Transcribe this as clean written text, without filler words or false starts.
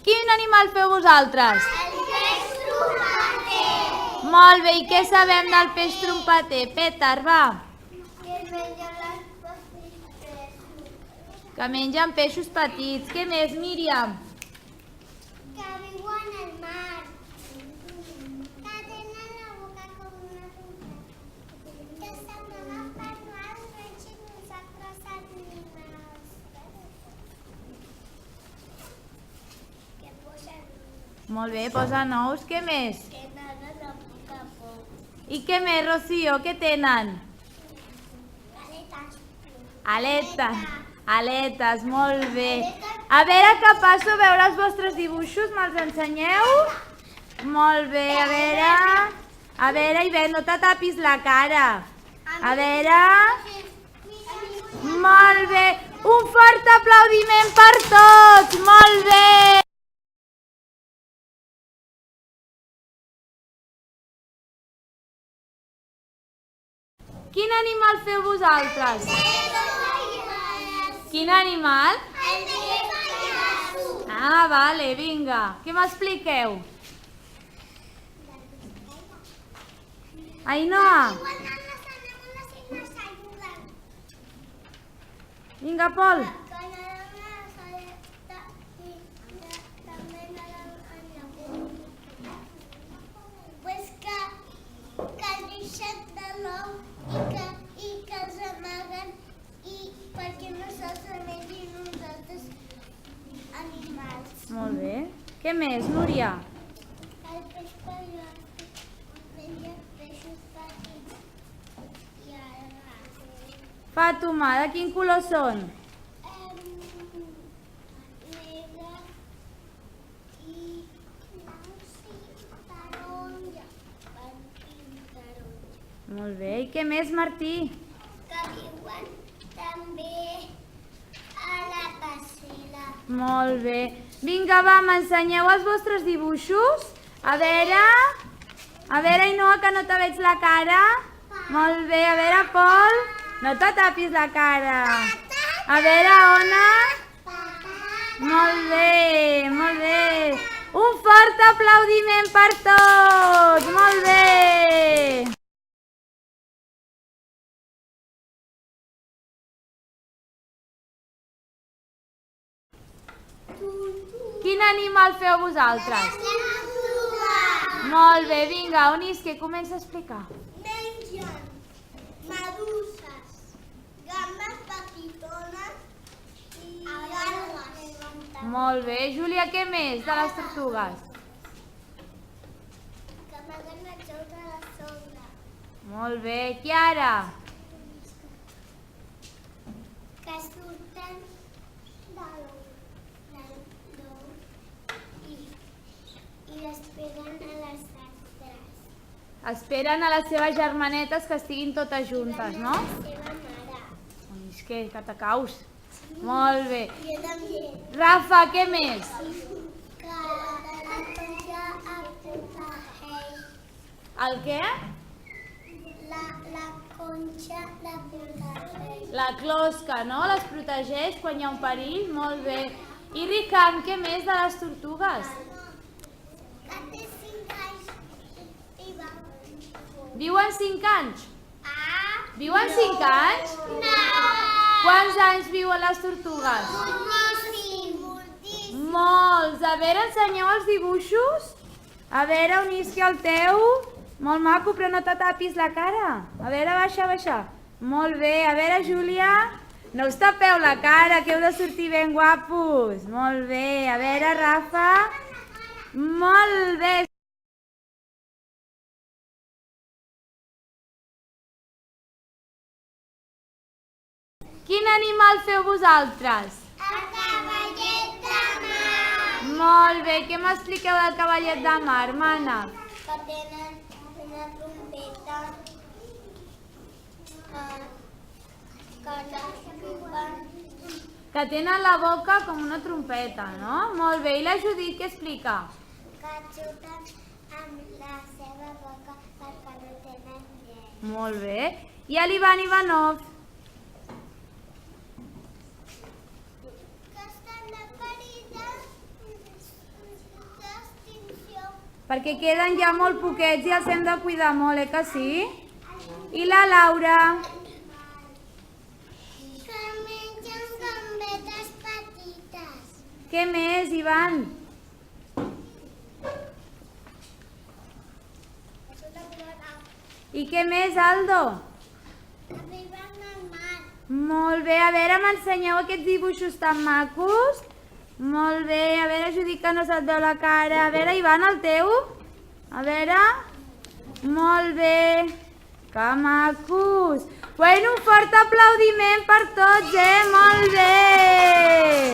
Quin animal feu vosaltres? El peix trompeter. Molt bé, i què sabem del peix trompeter? Petar, va. Que menja les peixos. Que mengen peixos petits. Què més, Míriam? Que viuen al mar. Que tenen la boca com una trompeta. Que semblen per nosaltres menys nosaltres animals. Que posen Molt bé, posa nous. Què més? que naden a poc a poc. I què més, Rocío? Què tenen? Aletes. Aletes. Aletes, molt bé. A veure que passo a veure els vostres dibuixos, me'ls ensenyeu? Molt bé, a veure, Ivet, no te tapis la cara. A veure... Molt bé, un fort aplaudiment per tots, molt bé. Quin animal feu vosaltres? Quin animal? Ah, vale, vinga. Què m'expliqueu? Ainhoa, vinga, Pol. Pues que deixen de l'ou i que els amaguen i perquè no se'ls mengin uns altres animals. Molt bé. Què més, Núria? El peix pallasso menja peixos petits i algas. Fàtuma, de quin color són? Negre i blanc i taronja. Molt bé. I què més, Martí? Que viuen també a la passera. Molt bé. Vinga, va, m'ensenyeu els vostres dibuixos? A veure, Ainhoa, que no te veig la cara. Molt bé, a veure, Pol, no te tapis la cara. A veure, Ona. Molt bé, molt bé. Un fort aplaudiment per tots. Molt bé. Quin animal feu vosaltres? Molt bé, vinga, Onisque, comença a explicar. Mengen meduses, gambes petitones i algues. Molt bé, Júlia, què més de les tortugues? Que amaguen els ous a la sorra. Molt bé, Chiara? Que surten de l'ou i esperen a les altres. Esperen a les seves germanetes que estiguin totes juntes, no? La seva mare. Que te caus. Molt bé. Jo també. Rafa, què més? Que la concha el protegeix. El què? La concha la protegeix. La closca, no? Les protegeix quan hi ha un perill? Molt bé. I Ricard, què més de les tortugues? Que té 5 anys i va. Viuen 5 anys? Viuen 5 anys? No! Quants anys viuen les tortugues? Moltíssim. Molts. A veure, ensenyeu els dibuixos? A veure, Onisque, el teu. Molt maco, però no te tapis la cara. A veure, baixa. Molt bé. A veure, Júlia. No us tapeu la cara, que heu de sortir ben guapos. Molt bé. A veure, Rafa. Molt bé. Quin animal feu vosaltres? El cavallet de mar. Molt bé. Què m'expliqueu del cavallet de mar, mana? Que tenen una trompeta que l'escupen. Que tenen la boca com una trompeta, no? Molt bé. I la Judit què explica? Que xuten amb la seva boca perquè no tenen llengua. Molt bé. I l'Ivan Ivanov? Que estan de parida perquè queden ja molt poquets i els hem de cuidar molt, que sí? I la Laura? Que mengen gambetes petites. Què més, Ivan? I què més, Aldo? Arriben al mar. Molt bé, a veure, m'ensenyeu aquests dibuixos tan macos? Molt bé, a veure, Judit, que no se't veu la cara. A veure, Ivan, el teu? A veure... Molt bé, que macos! Bueno, un fort aplaudiment per tots, Molt bé!